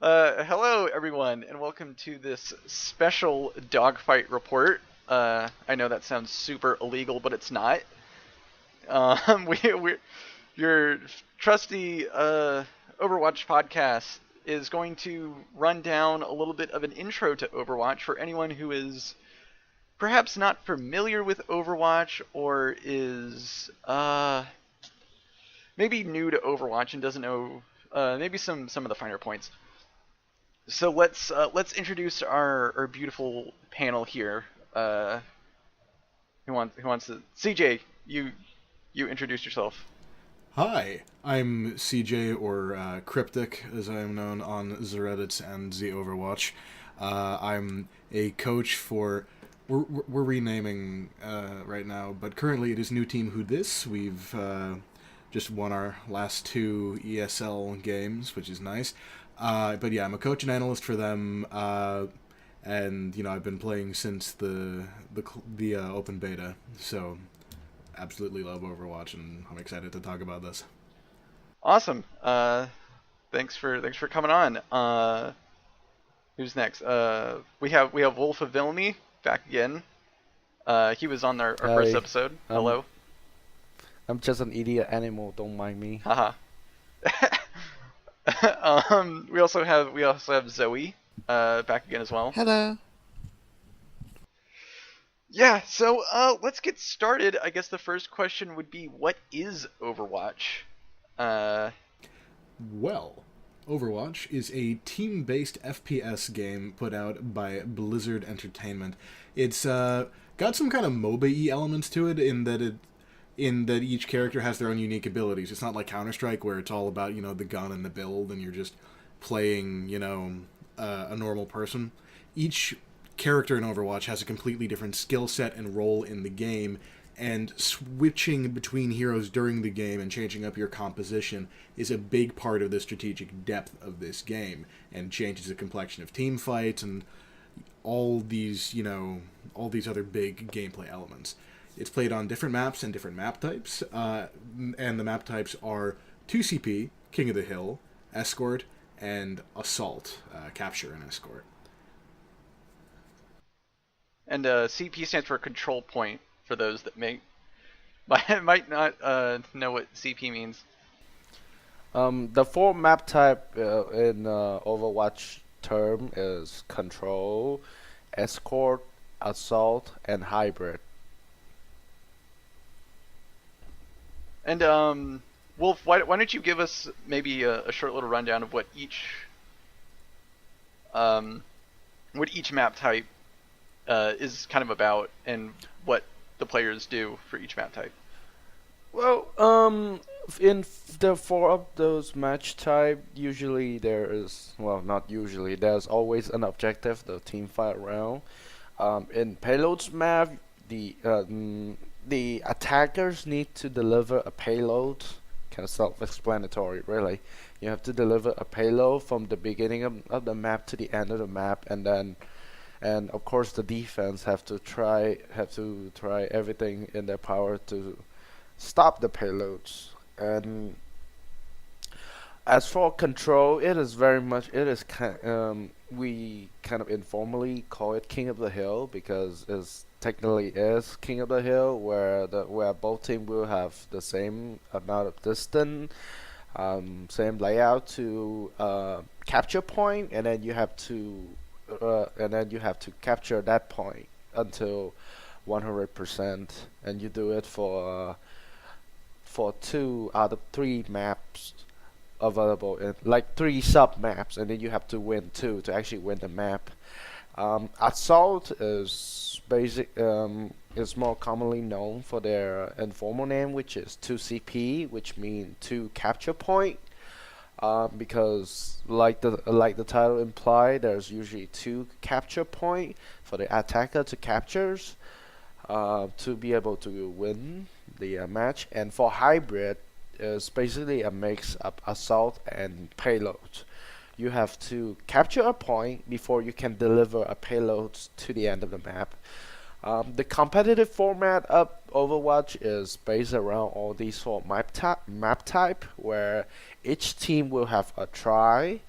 Hello, everyone, and welcome to this special Dogfight report. I know that sounds super illegal, but it's not. We your trusty Overwatch podcast is going to run down a little bit of an intro to Overwatch for anyone who is perhaps not familiar with Overwatch or is maybe new to Overwatch and doesn't know maybe some of the finer points. So let's introduce our beautiful panel here. Who wants to? CJ, you introduce yourself. Hi, I'm CJ, or Cryptic, as I am known on the Reddits and the Overwatch. I'm a coach for. We're renaming right now, but currently it is New Team Who This. We've just won our last two ESL games, which is nice. But yeah, I'm a coach and analyst for them, and I've been playing since the open beta. So absolutely love Overwatch, and I'm excited to talk about this. Awesome. Thanks for coming on. Who's next? We have Wolf of Vilmy back again. He was on our first Hi, episode. I'm Hello. I'm just an idiot animal. Don't mind me. Haha. We also have Zoe back again as well. Hello. Yeah, so let's get started. I guess the first question would be, what is Overwatch? Uh, Well, Overwatch is a team-based FPS game put out by Blizzard Entertainment. It's got some kind of MOBA-y elements to it in that each character has their own unique abilities. It's not like Counter-Strike where it's all about, the gun and the build and you're just playing, a normal person. Each character in Overwatch has a completely different skill set and role in the game, and switching between heroes during the game and changing up your composition is a big part of the strategic depth of this game, and changes the complexion of team fights and all these other big gameplay elements. It's played on different maps and different map types, and the map types are 2CP, King of the Hill, Escort, and Assault, Capture and Escort. and CP stands for control point for those that might not know what CP means. The four map type in Overwatch term is control, escort, assault, and hybrid. And Wolf, why don't you give us maybe a short little rundown of um, what each map type is kind of about, and what the players do for each map type. Well, the four of those match type, usually there is, well, not usually, there's always an objective, the team fight round. In payloads map, the attackers need to deliver a payload. Kind of self-explanatory, really. You have to deliver a payload from the beginning of the map to the end of the map, and of course the defense have to try everything in their power to stop the payloads. And as for control, it is very much it is we kind of informally call it King of the Hill because it's technically is King of the Hill where both teams will have the same amount of distance, same layout to capture point, and then you have to capture that point until 100%, and you do it for two out of three maps available in like three sub maps, and then you have to win two to actually win the map. Assault is more commonly known for their informal name, which is 2CP, which means two capture point. Because like the title imply, there's usually two capture point for the attacker to captures to be able to win the match. And for hybrid, is basically a mix of assault and payload. You have to capture a point before you can deliver a payload to the end of the map. The competitive format of Overwatch is based around all these four map type, where each team will have a try,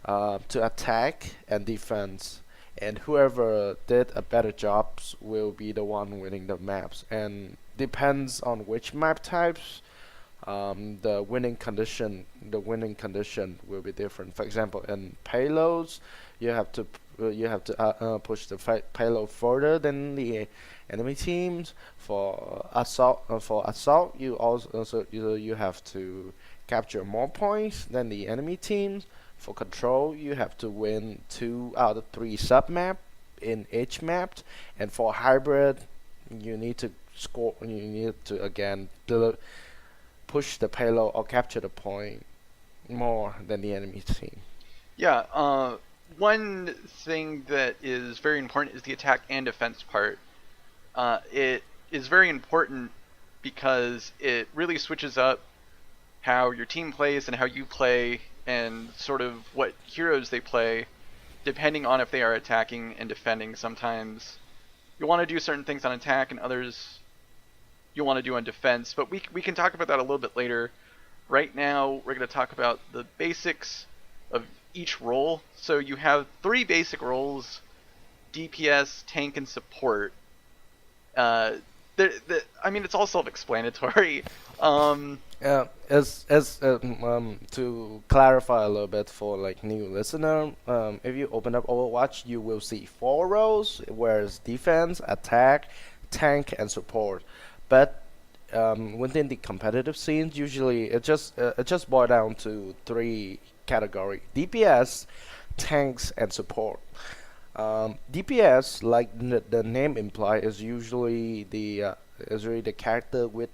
to attack and defense, and whoever did a better job will be the one winning the maps. And depends on which map types, the winning condition will be different. For example, in payloads, you have to push the payload further than the enemy teams. For assault, you have to capture more points than the enemy teams. For control, you have to win 2 out of 3 sub-map in each map, and for hybrid, you need to score. You need to again push the payload or capture the point more than the enemy team. Yeah, one thing that is very important is the attack and defense part. It is very important because it really switches up how your team plays and how you play and sort of what heroes they play, depending on if they are attacking and defending. Sometimes you want to do certain things on attack and others you want to do on defense, but we can talk about that a little bit later. Right now, we're going to talk about the basics of each role. So you have 3 basic roles: DPS, tank, and support. I mean, it's all self-explanatory. To clarify a little bit for like new listener, if you open up Overwatch, you will see 4 roles, whereas defense, attack, tank, and support. But within the competitive scenes, usually it just boils down to 3 categories: DPS, tanks, and support. DPS, like the name implies, is usually the character with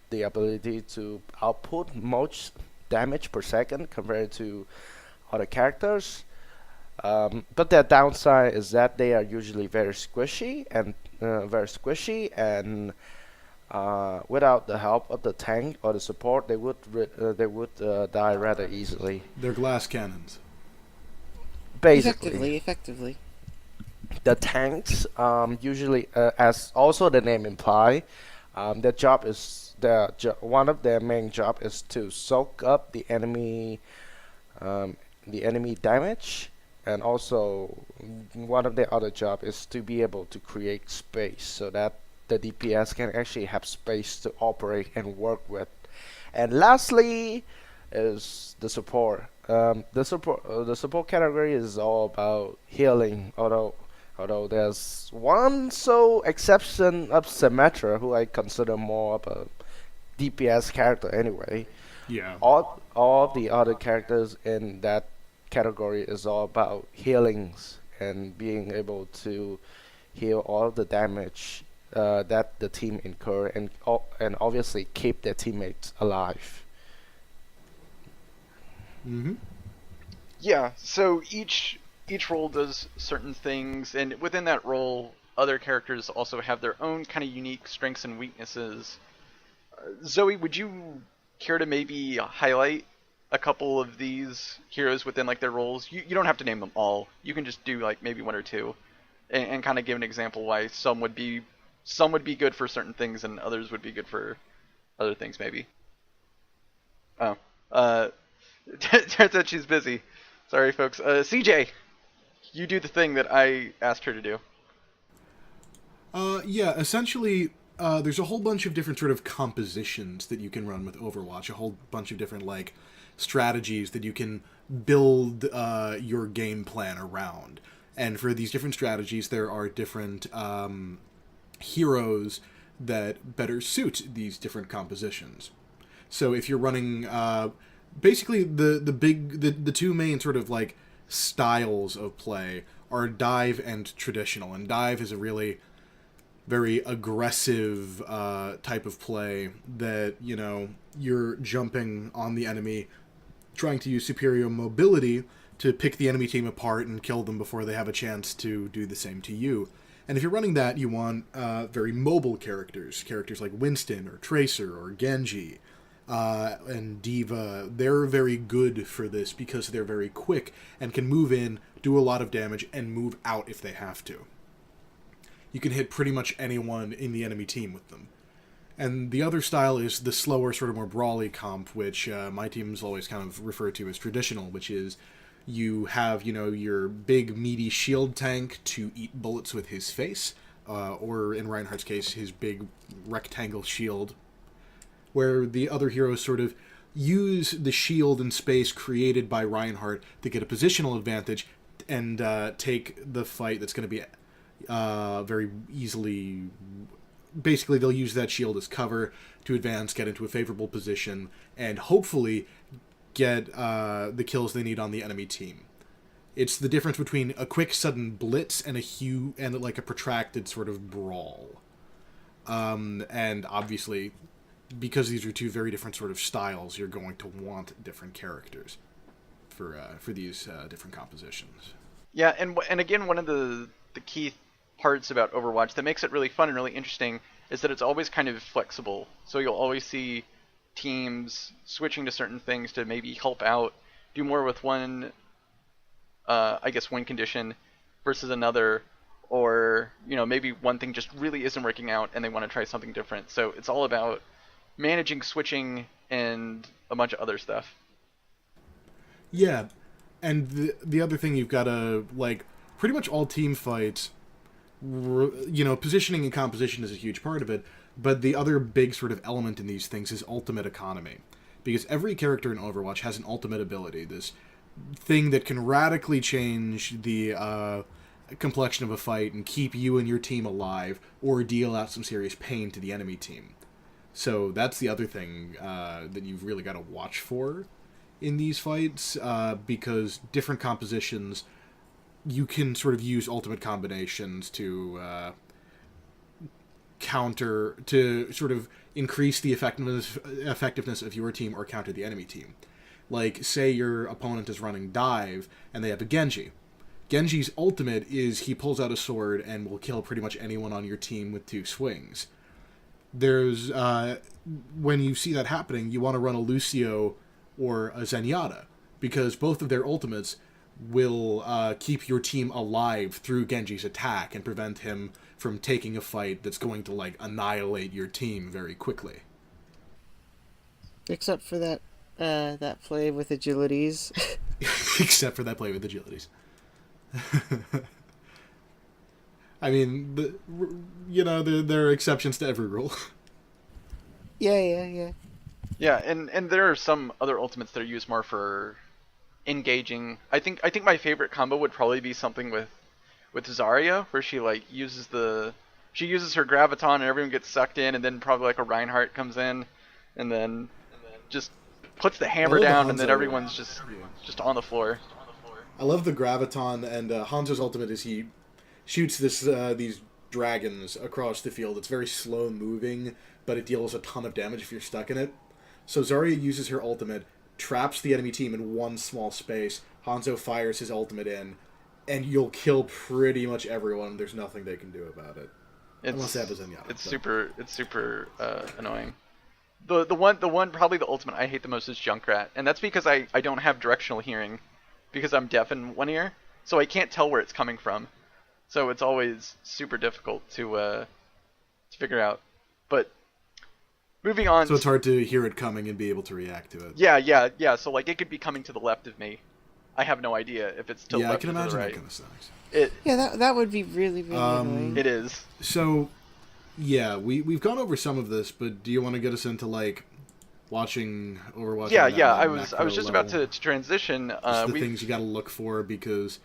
the ability to output most damage per second compared to other characters. But their downside is that they are usually very squishy and without the help of the tank or the support, they would die rather easily. They're glass cannons. Basically, Effectively. the tanks usually, as also the name imply, their job is one of their main job is to soak up the enemy damage, and also one of their other job is to be able to create space so that the DPS can actually have space to operate and work with. And lastly is the support. The support category is all about healing, although there's one exception of Symmetra, who I consider more of a DPS character anyway. Yeah. All of the other characters in that category is all about healings and being able to heal all of the damage that the team incur, and obviously keep their teammates alive. Mm-hmm. Yeah, so each role does certain things, and within that role, other characters also have their own kind of unique strengths and weaknesses. Zoe, would you care to maybe highlight a couple of these heroes within like their roles? You don't have to name them all. You can just do like maybe 1 or 2, and kind of give an example why some would be good for certain things and others would be good for other things maybe. Oh, turns out she's busy. Sorry, folks. CJ, you do the thing that I asked her to do. Yeah, essentially, there's a whole bunch of different sort of compositions that you can run with Overwatch, a whole bunch of different, like, strategies that you can build your game plan around. And for these different strategies, there are different heroes that better suit these different compositions. So if you're running, basically the 2 main sort of, like, styles of play are dive and traditional. And dive is a really very aggressive type of play that, you know, you're jumping on the enemy, trying to use superior mobility to pick the enemy team apart and kill them before they have a chance to do the same to you. And if you're running that, you want very mobile characters like Winston or Tracer or Genji and Diva. They're very good for this because they're very quick and can move in, do a lot of damage, and move out if they have to. You can hit pretty much anyone in the enemy team with them. And the other style is the slower, sort of more brawly comp, which my team's always kind of referred to as traditional, which is You have, your big meaty shield tank to eat bullets with his face, or in Reinhardt's case, his big rectangle shield, where the other heroes sort of use the shield and space created by Reinhardt to get a positional advantage and take the fight that's going to be very easily. Basically, they'll use that shield as cover to advance, get into a favorable position, and hopefully get the kills they need on the enemy team. It's the difference between a quick, sudden blitz and like a protracted sort of brawl. And obviously, because these are two very different sort of styles, you're going to want different characters for these different compositions. Yeah, and again, one of the key parts about Overwatch that makes it really fun and really interesting is that it's always kind of flexible. So you'll always see teams switching to certain things to maybe help out, do more with one condition versus another, or maybe one thing just really isn't working out and they want to try something different. So it's all about managing switching and a bunch of other stuff. Yeah, and the other thing you've got to, like, pretty much all team fights, positioning and composition is a huge part of it, but the other big sort of element in these things is ultimate economy. Because every character in Overwatch has an ultimate ability, this thing that can radically change the complexion of a fight and keep you and your team alive, or deal out some serious pain to the enemy team. So that's the other thing that you've really got to watch for in these fights, because different compositions, you can sort of use ultimate combinations to to sort of increase the effectiveness of your team or counter the enemy team. Like, say your opponent is running dive and they have a Genji. Genji's ultimate is he pulls out a sword and will kill pretty much anyone on your team with 2 swings. There's when you see that happening, you want to run a Lucio or a Zenyatta, because both of their ultimates will keep your team alive through Genji's attack and prevent him from taking a fight that's going to, like, annihilate your team very quickly. Except for that play with agilities. Except for that play with agilities. I mean, there are exceptions to every rule. Yeah. Yeah, and there are some other ultimates that are used more for engaging. I think my favorite combo would probably be something with Zarya, where she uses her graviton and everyone gets sucked in, and then probably like a Reinhardt comes in, and then just puts the hammer down, and then everyone's just on the floor. I love the graviton, and Hanzo's ultimate is he shoots these dragons across the field. It's very slow moving, but it deals a ton of damage if you're stuck in it. So Zarya uses her ultimate, traps the enemy team in one small space. Hanzo fires his ultimate in, and you'll kill pretty much everyone. There's nothing they can do about it. Unless they have a Zenyatta. It's super annoying. The one probably the ultimate I hate the most is Junkrat, and that's because I don't have directional hearing, because I'm deaf in one ear, so I can't tell where it's coming from. So it's always super difficult to figure out. But moving on. So it's hard to hear it coming and be able to react to it. Yeah. So it could be coming to the left of me. I have no idea if it's to the left or to the right. Yeah, I can imagine that kind of sucks. That would be really, really annoying. It is. So, yeah, we've gone over some of this, but do you want to get us into, like, watching Overwatch? Yeah. I was just about to transition. Just the things you got to look for, because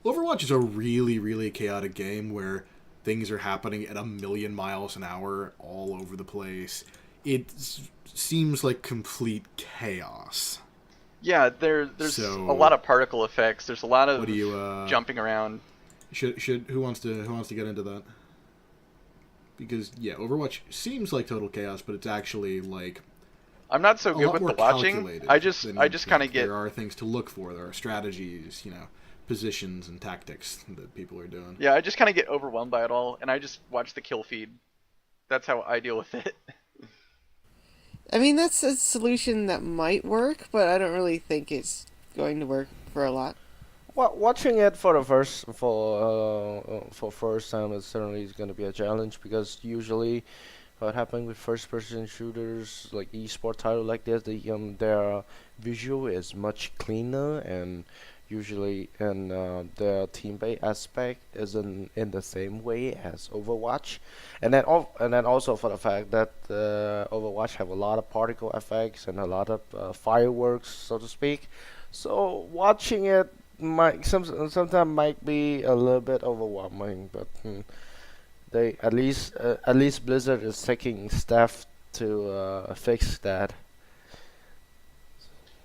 Overwatch is a really, really chaotic game where things are happening at 1,000,000 miles an hour all over the place. It seems like complete chaos. Yeah, there's a lot of particle effects. There's a lot of jumping around. Who wants to get into that? Because Overwatch seems like total chaos, but it's actually like I'm not so good with the watching. I just kind of get. There are things to look for. There are strategies, positions and tactics that people are doing. Yeah, I just kind of get overwhelmed by it all, and I just watch the kill feed. That's how I deal with it. I mean, that's a solution that might work, but I don't really think it's going to work for a lot. Well, watching it for the first time is certainly going to be a challenge, because usually what happens with first-person shooters like esport title like this, their visual is much cleaner, and usually in the team-based aspect isn't in the same way as Overwatch, and then also for the fact that Overwatch have a lot of particle effects and a lot of fireworks, so to speak. So watching it might sometimes might be a little bit overwhelming, but they at least Blizzard is taking steps to fix that.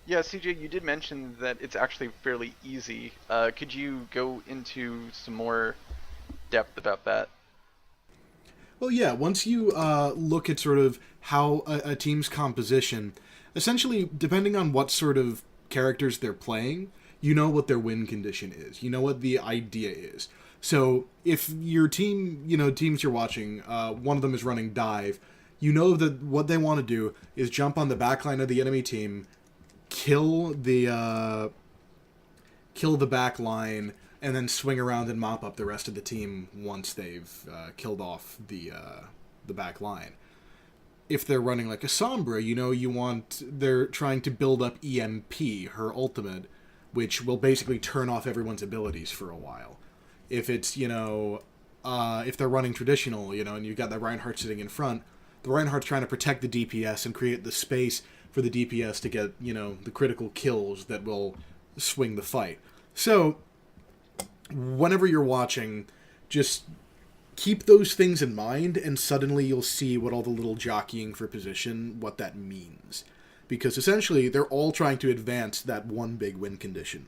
Yeah, CJ, you did mention that it's actually fairly easy. Could you go into some more depth about that? Well, yeah, once you look at sort of how a team's composition, essentially, depending on what sort of characters they're playing, you know what their win condition is. You know what the idea is. So if your team, teams you're watching, one of them is running dive, you know that what they want to do is jump on the backline of the enemy team, kill the back line, and then swing around and mop up the rest of the team once they've killed off the back line. If they're running like a Sombra, they're trying to build up EMP, her ultimate, which will basically turn off everyone's abilities for a while. If it's, if they're running traditional, and you've got that Reinhardt sitting in front, the Reinhardt's trying to protect the DPS and create the space for the DPS to get, the critical kills that will swing the fight. So, whenever you're watching, just keep those things in mind, and suddenly you'll see what all the little jockeying for position, what that means. Because essentially, they're all trying to advance that one big win condition.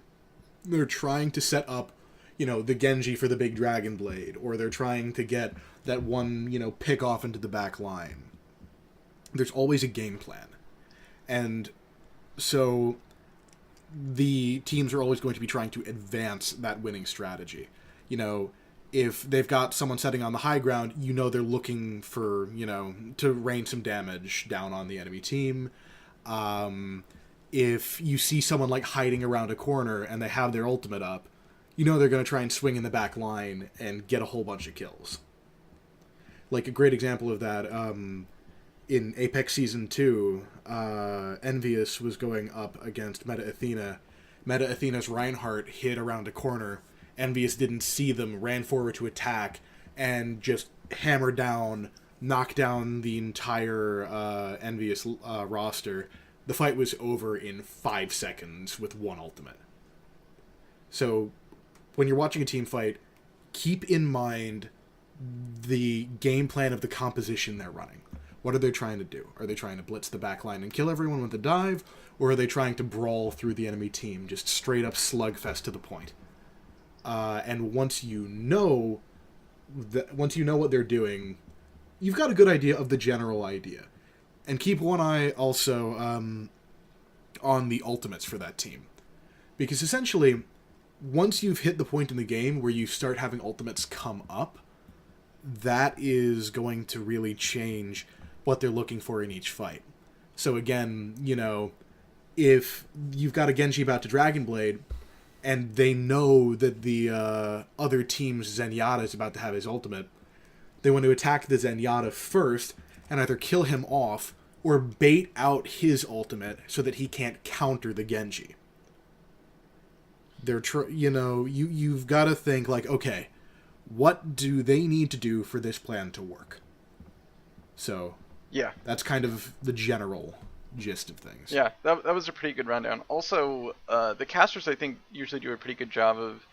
They're trying to set up, the Genji for the big Dragon Blade, or they're trying to get that one, pick off into the back line. There's always a game plan. And so the teams are always going to be trying to advance that winning strategy. If they've got someone setting on the high ground, they're looking for, to rain some damage down on the enemy team. If you see someone like hiding around a corner and they have their ultimate up, they're going to try and swing in the back line and get a whole bunch of kills. Like a great example of that, in Apex Season 2, Envious was going up against Meta Athena. Meta Athena's Reinhardt hid around a corner. Envious didn't see them, ran forward to attack, and just hammered down, knocked down the entire Envious roster. The fight was over in 5 seconds with one ultimate. So, when you're watching a team fight, keep in mind the game plan of the composition they're running. What are they trying to do? Are they trying to blitz the back line and kill everyone with a dive? Or are they trying to brawl through the enemy team, just straight up slugfest to the point? And once you know what they're doing, you've got a good idea of the general idea. And keep one eye also on the ultimates for that team. Because essentially, once you've hit the point in the game where you start having ultimates come up, that is going to really change what they're looking for in each fight. So again, if you've got a Genji about to Dragon Blade, and they know that the other team's Zenyatta is about to have his ultimate, they want to attack the Zenyatta first, and either kill him off, or bait out his ultimate so that he can't counter the Genji. You've got to think like, okay, what do they need to do for this plan to work? So, yeah, that's kind of the general gist of things. Yeah, that was a pretty good rundown. Also, the casters, I think, usually do a pretty good job of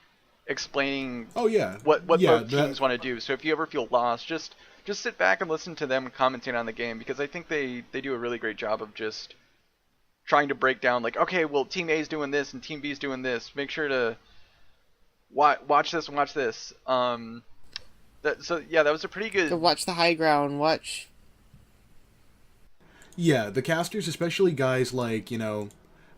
explaining what both teams want to do. So if you ever feel lost, just sit back and listen to them commenting on the game, because I think they do a really great job of just trying to break down, like, okay, well, Team A is doing this and Team B is doing this. Make sure to watch this and watch this. That was a pretty good... So watch the high ground, watch... Yeah, the casters, especially guys like,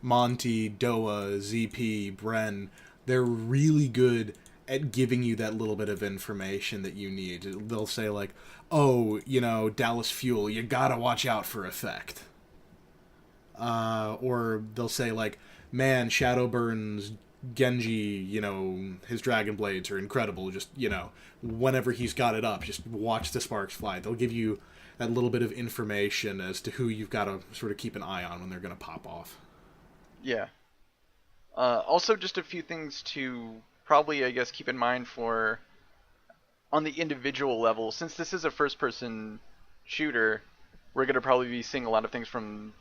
Monty, Doa, ZP, Bren, they're really good at giving you that little bit of information that you need. They'll say like, oh, Dallas Fuel, you gotta watch out for effect. Or they'll say like, man, Shadowburn's Genji, his Dragon Blades are incredible. Just, whenever he's got it up, just watch the sparks fly. They'll give you that little bit of information as to who you've got to sort of keep an eye on when they're going to pop off. Yeah. Also, just a few things to probably, I guess, keep in mind for on the individual level. Since this is a first-person shooter, we're going to probably be seeing a lot of things from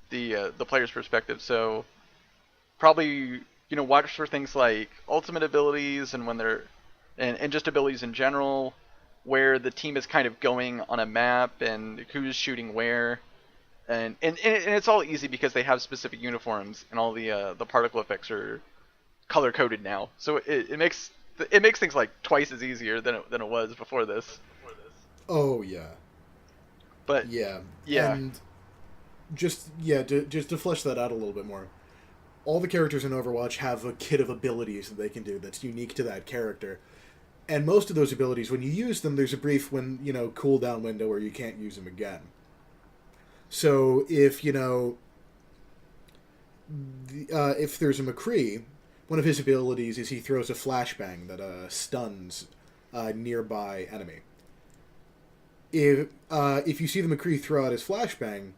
the player's perspective. So probably watch for things like ultimate abilities and when they're and just abilities in general, where the team is kind of going on a map and who's shooting where. And it's all easy because they have specific uniforms and all the particle effects are color coded now. So it makes things like twice as easier than it was before this. Oh yeah, But yeah, yeah, and just to flesh that out a little bit more. All the characters in Overwatch have a kit of abilities that they can do that's unique to that character. And most of those abilities, when you use them, there's a brief cooldown window where you can't use them again. So if if there's a McCree, one of his abilities is he throws a flashbang that stuns a nearby enemy. If you see the McCree throw out his flashbang,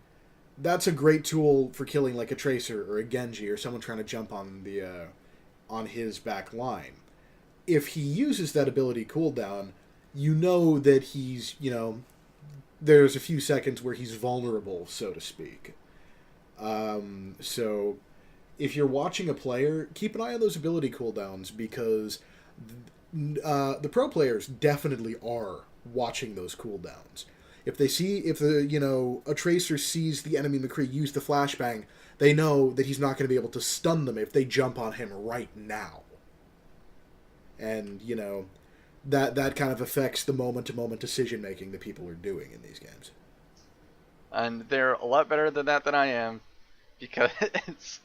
that's a great tool for killing like a Tracer or a Genji or someone trying to jump on his back line. If he uses that ability cooldown, you know that he's there's a few seconds where he's vulnerable, so to speak. So if you're watching a player, keep an eye on those ability cooldowns because the pro players definitely are watching those cooldowns. If a Tracer sees the enemy McCree use the flashbang, they know that he's not going to be able to stun them if they jump on him right now. And, that kind of affects the moment-to-moment decision-making that people are doing in these games. and they're a lot better than that than I am, because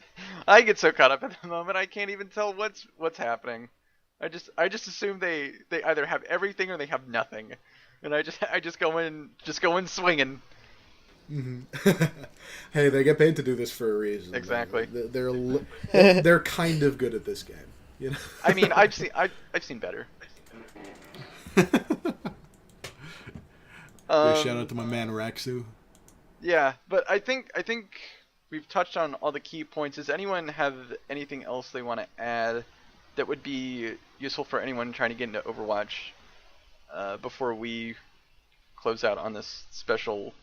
I get so caught up at the moment I can't even tell what's happening. I just assume they either have everything or they have nothing, and I just go in swinging. Mm-hmm. Hey, they get paid to do this for a reason. Exactly. They're kind of good at this game. I mean, I've seen better. Shout out to my man Raxu. Yeah, but I think we've touched on all the key points. Does anyone have anything else they want to add that would be useful for anyone trying to get into Overwatch before we close out on this special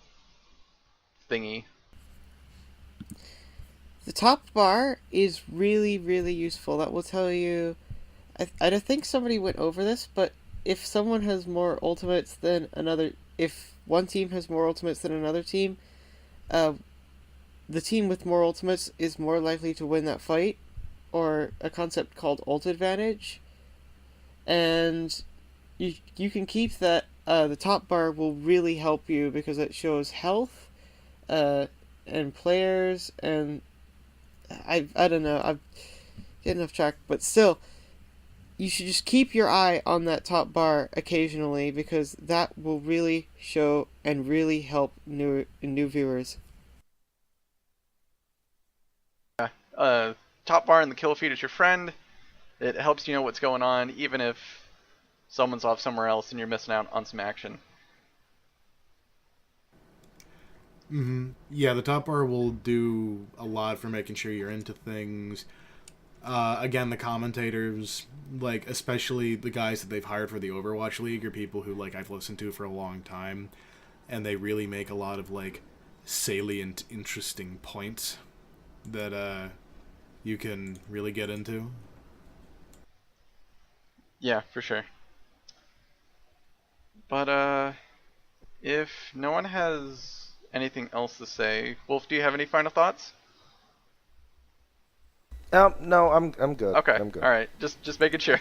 thingy? The top bar is really, really useful. That will tell you. I don't think somebody went over this, but if someone has more ultimates than another, if one team has more ultimates than another team, the team with more ultimates is more likely to win that fight, or a concept called ult advantage. And you can keep that. The top bar will really help you because it shows health, and players, and I don't know. I'm getting off track, but still, you should just keep your eye on that top bar occasionally because that will really show and really help new viewers. Top bar and the kill feed is your friend. It helps you know what's going on, even if someone's off somewhere else and you're missing out on some action. Mm-hmm. Yeah, the top bar will do a lot for making sure you're into things. Again, the commentators, like especially the guys that they've hired for the Overwatch League, are people who I've listened to for a long time, and they really make a lot of salient, interesting points that you can really get into. Yeah, for sure. But if no one has anything else to say, Wolf, do you have any final thoughts? No, I'm good. Okay, I'm good. all right, just making sure.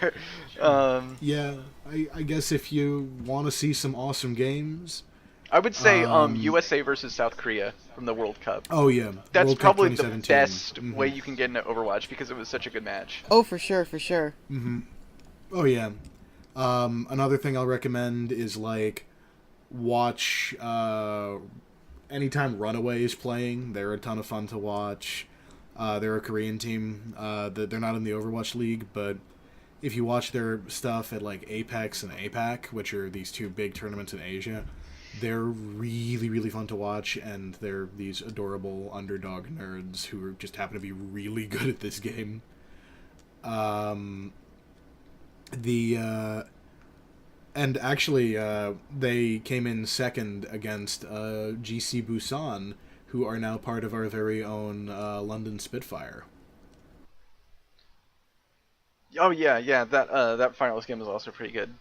Yeah, I guess if you want to see some awesome games, I would say USA versus South Korea from the World Cup. Oh yeah, That's World Cup probably the 2017. best Mm-hmm. way you can get into Overwatch because it was such a good match. Oh, for sure, for sure. Mm-hmm. Oh yeah. Another thing I'll recommend is watch anytime Runaway is playing. They're a ton of fun to watch. They're a Korean team. They're not in the Overwatch League, but if you watch their stuff at Apex and APAC, which are these two big tournaments in Asia, they're really, really fun to watch, and they're these adorable underdog nerds who just happen to be really good at this game. Um, the and actually, they came in second against GC Busan, who are now part of our very own London Spitfire. Oh yeah, yeah. That finals game was also pretty good.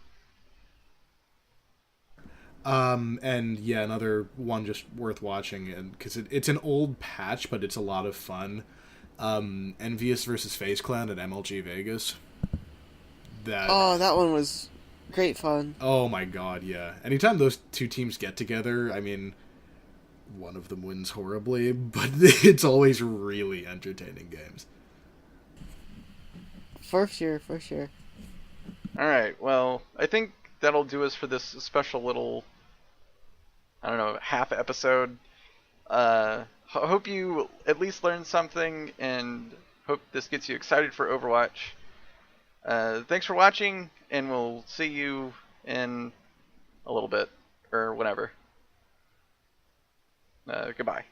And yeah, another one just worth watching, and because it's an old patch, but it's a lot of fun. Envious versus FaZe Clan at MLG Vegas. That Oh, that one was great fun. Oh my god, yeah. Anytime those two teams get together, I mean, one of them wins horribly, but it's always really entertaining games. For sure, for sure. All right. Well, I think that'll do us for this special little, I don't know, half episode. Hope you at least learned something, and hope this gets you excited for Overwatch. Thanks for watching, and we'll see you in a little bit, or whenever. Goodbye.